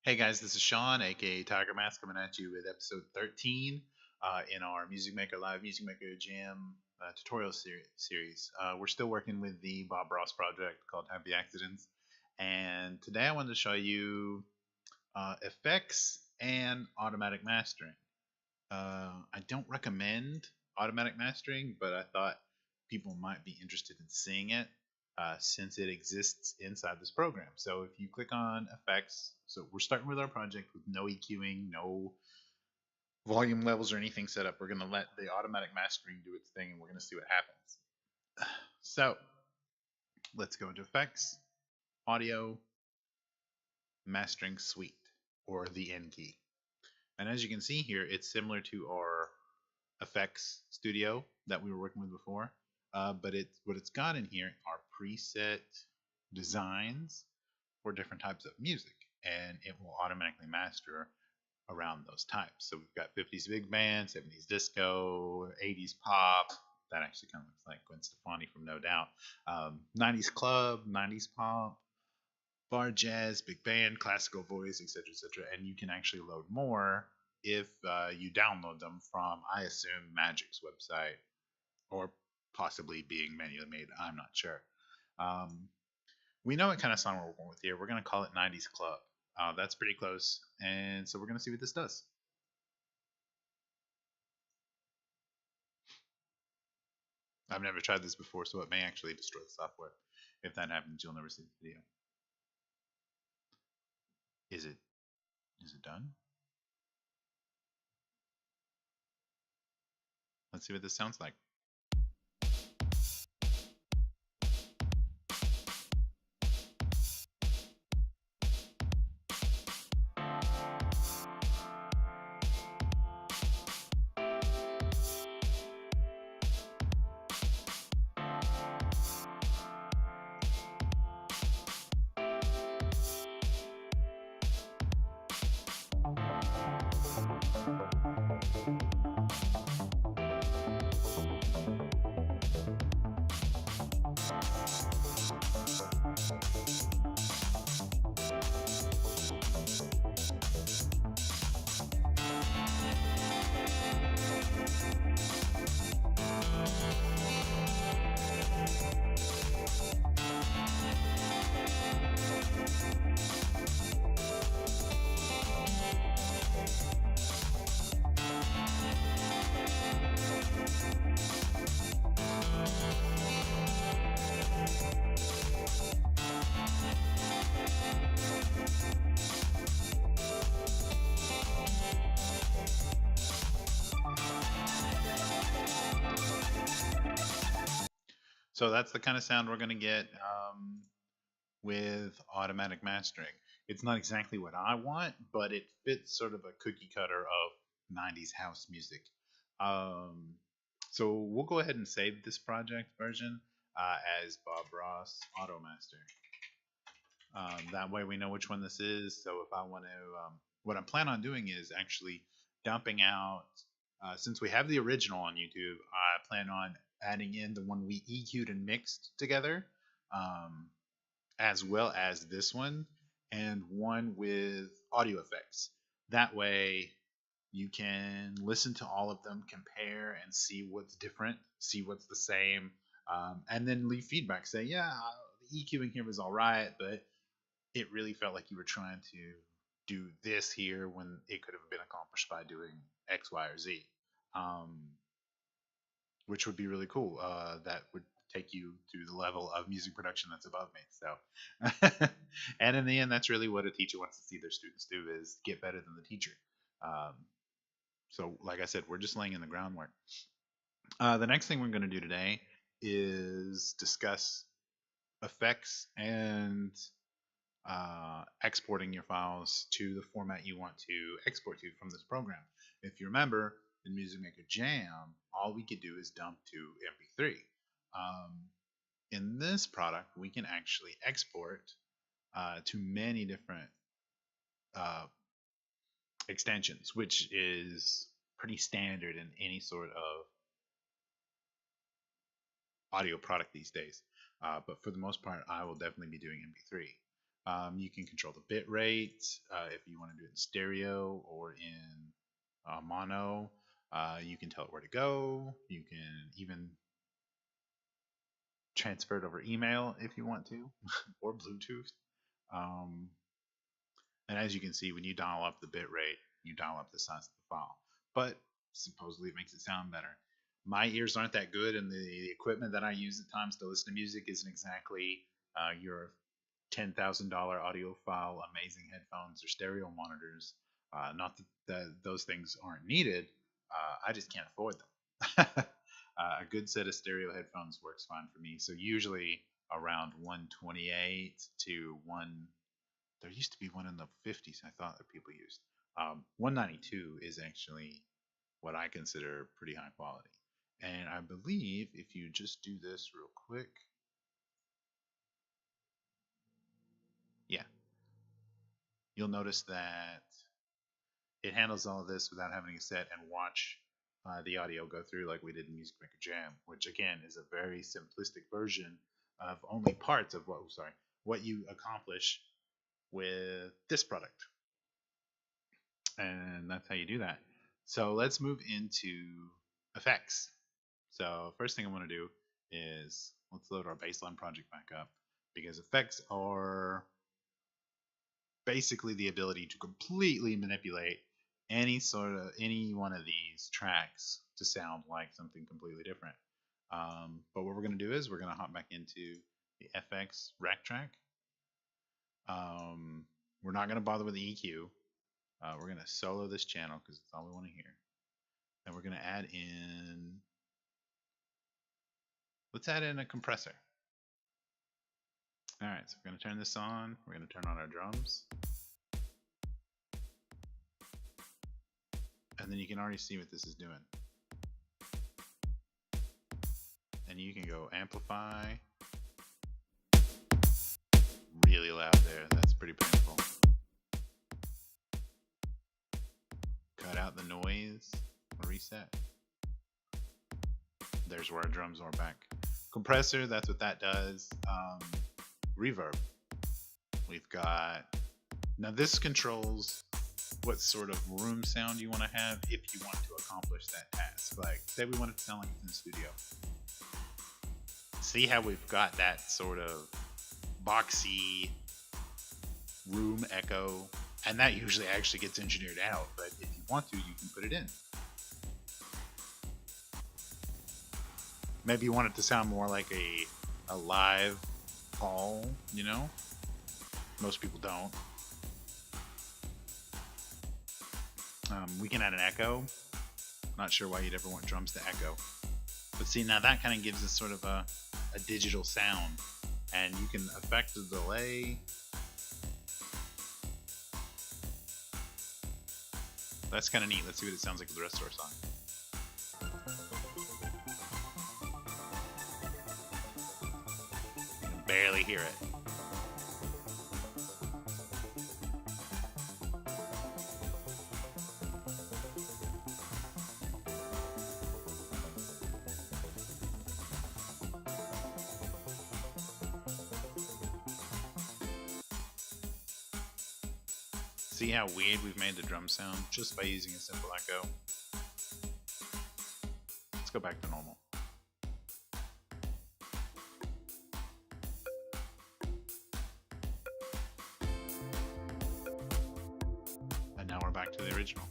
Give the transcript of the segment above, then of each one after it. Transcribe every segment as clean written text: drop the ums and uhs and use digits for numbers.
Hey guys, this is Sean, aka Tiger Mask, coming at you with episode 13 in our Music Maker Live Music Maker Jam tutorial series. We're still working with the Bob Ross project called Happy Accidents, and today I wanted to show you effects and automatic mastering. I don't recommend automatic mastering, but I thought people might be interested in seeing it since it exists inside this program. So if you click on effects, so we're starting with our project with no EQing, no volume levels or anything set up. We're going to let the automatic mastering do its thing and we're going to see what happens. So let's go into effects, audio, mastering suite, or the N key. And as you can see here, it's similar to our effects studio that we were working with before, but what it's got in here are preset designs for different types of music, and it will automatically master around those types. So we've got 50s big band, 70s disco, 80s pop. That actually kind of looks like Gwen Stefani from No Doubt. 90s club, 90s pop, bar jazz, big band, classical voice, etc., etc. And you can actually load more if you download them from, I assume, Magic's website, or possibly being manually made. I'm not sure. We know what kind of song we're going with here. We're going to call it 90s Club. That's pretty close. And so we're going to see what this does. I've never tried this before, so it may actually destroy the software. If that happens, you'll never see the video. Is it done? Let's see what this sounds like. So that's the kind of sound we're going to get with automatic mastering. It's not exactly what I want, but it fits sort of a cookie cutter of 90s house music. So we'll go ahead and save this project version as Bob Ross Auto Master. That way we know which one this is. So if I want to, what I'm planning on doing is actually dumping out, since we have the original on YouTube, I plan on adding in the one we EQ'd and mixed together, as well as this one, and one with audio effects. That way you can listen to all of them, compare, and see what's different, see what's the same, and then leave feedback. Say, yeah, the EQing here was all right, but it really felt like you were trying to do this here when it could have been accomplished by doing X, Y, or Z, which would be really cool. That would take you to the level of music production that's above me. So, and in the end, that's really what a teacher wants to see their students do: is get better than the teacher. Um, so, like I said, we're just laying in the groundwork. The next thing we're going to do today is discuss effects and exporting your files to the format you want to export to from this program. If you remember, in Music Maker Jam, all we could do is dump to MP3. In this product, we can actually export to many different extensions, which is pretty standard in any sort of audio product these days. But for the most part, I will definitely be doing MP3. You can control the bit rate if you want to do it in stereo or in mono. You can tell it where to go. You can even transfer it over email if you want to, or Bluetooth. Um, and as you can see, when you dial up the bit rate, you dial up the size of the file. But supposedly it makes it sound better. My ears aren't that good, and the equipment that I use at times to listen to music isn't exactly your $10,000 audiophile amazing headphones or stereo monitors. Not that those things aren't needed. I just can't afford them. A good set of stereo headphones works fine for me. So usually around 128 to 1. There used to be one in the 50s I thought that people used. 192 is actually what I consider pretty high quality. And I believe if you just do this real quick, yeah, you'll notice that it handles all of this without having to sit and watch the audio go through like we did in Music Maker Jam, which again is a very simplistic version of only parts of what you accomplish with this product. And that's how you do that. So let's move into effects. So first thing I want to do is let's load our baseline project back up, because effects are basically the ability to completely manipulate any one of these tracks to sound like something completely different. But what we're going to do is we're going to hop back into the FX rack track. We're not going to bother with the EQ. We're going to solo this channel because it's all we want to hear. And we're going to add in, let's add in a compressor. All right, so we're going to turn this on. We're going to turn on our drums. And then you can already see what this is doing. And you can go amplify. Really loud there. That's pretty painful. Cut out the noise. Reset. There's where our drums are back. Compressor, that's what that does. Reverb. We've got, now this controls what sort of room sound you want to have if you want to accomplish that task. Like, say we want it to sound like it's in the studio. See how we've got that sort of boxy room echo, and that usually actually gets engineered out, but if you want to, you can put it in. Maybe you want it to sound more like a live call, you know? Most people don't. We can add an echo. Not sure why you'd ever want drums to echo. But see, now that kind of gives us sort of a digital sound. And you can affect the delay. That's kind of neat. Let's see what it sounds like with the rest of our song. You can barely hear it. See how weird we've made the drum sound just by using a simple echo? Let's go back to normal. And now we're back to the original.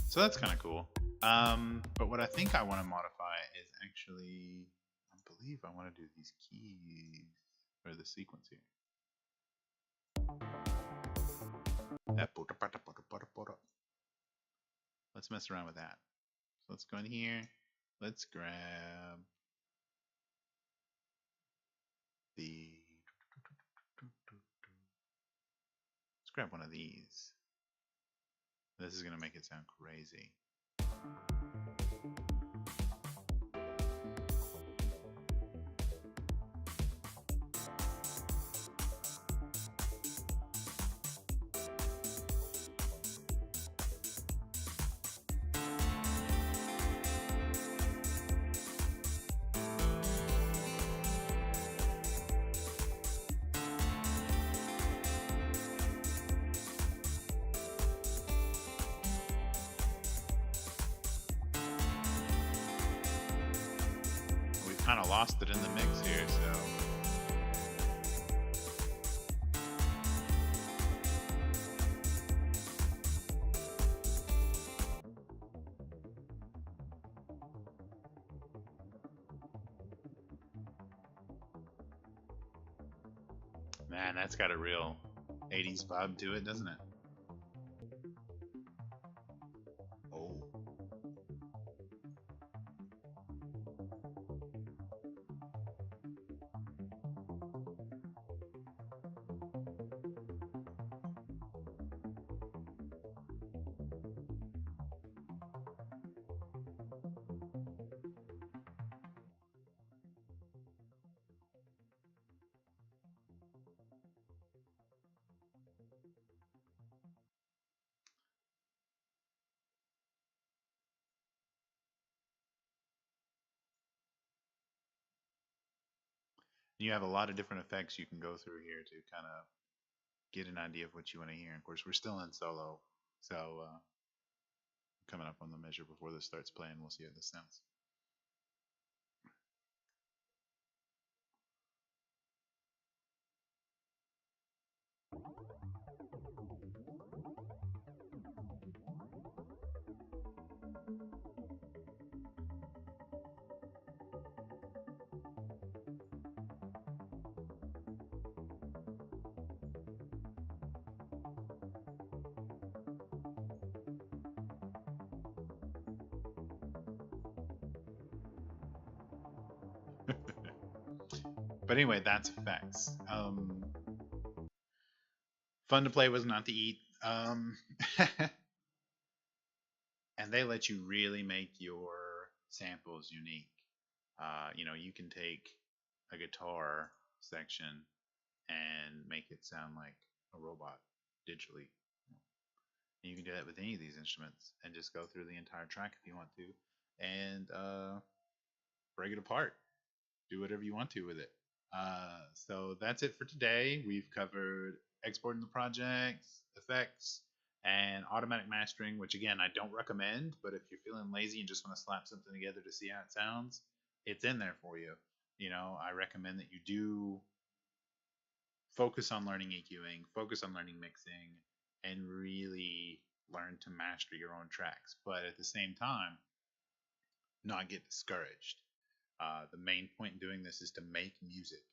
So that's kind of cool. But what I think I want to modify is actually, I believe I want to do these keys for the sequence here. Let's mess around with that. So let's go in here. Let's grab the. Let's grab one of these. This is going to make it sound crazy. kind of lost it in the mix here, so. Man, that's got a real 80s vibe to it, doesn't it? Oh. You have a lot of different effects you can go through here to kind of get an idea of what you want to hear. Of course, we're still in solo, so coming up on the measure before this starts playing, we'll see how this sounds. But anyway, that's effects. Fun to play with, not to eat. And they let you really make your samples unique. You can take a guitar section and make it sound like a robot digitally. And you can do that with any of these instruments and just go through the entire track if you want to and break it apart. Do whatever you want to with it. So that's it for today. We've covered exporting the projects, effects, and automatic mastering, which again, I don't recommend, but if you're feeling lazy and just want to slap something together to see how it sounds, it's in there for you. I recommend that you do focus on learning EQing, focus on learning mixing, and really learn to master your own tracks. But at the same time, not get discouraged. The main point in doing this is to make music,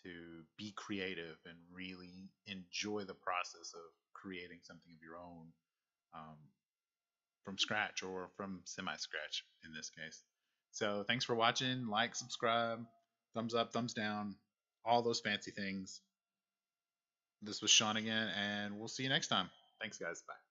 to be creative, and really enjoy the process of creating something of your own um, from scratch or from semi scratch in this case. So thanks for watching. Like, subscribe, thumbs up, thumbs down, all those fancy things. This was Sean again, and we'll see you next time. Thanks, guys. Bye.